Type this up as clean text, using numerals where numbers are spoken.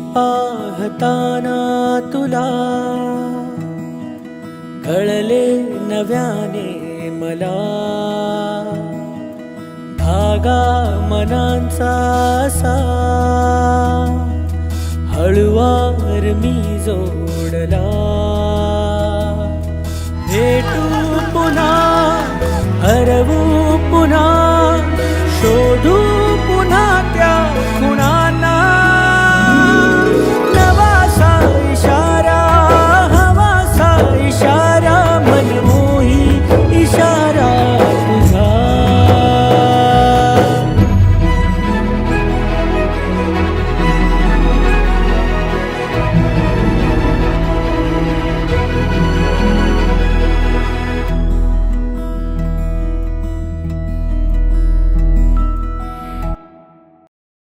पाहताना तुला कळले नव्याने मला, धागा मनांचा असा हळुवार मी जोडला. भेटू पुन्हा, हरवू पुन्हा,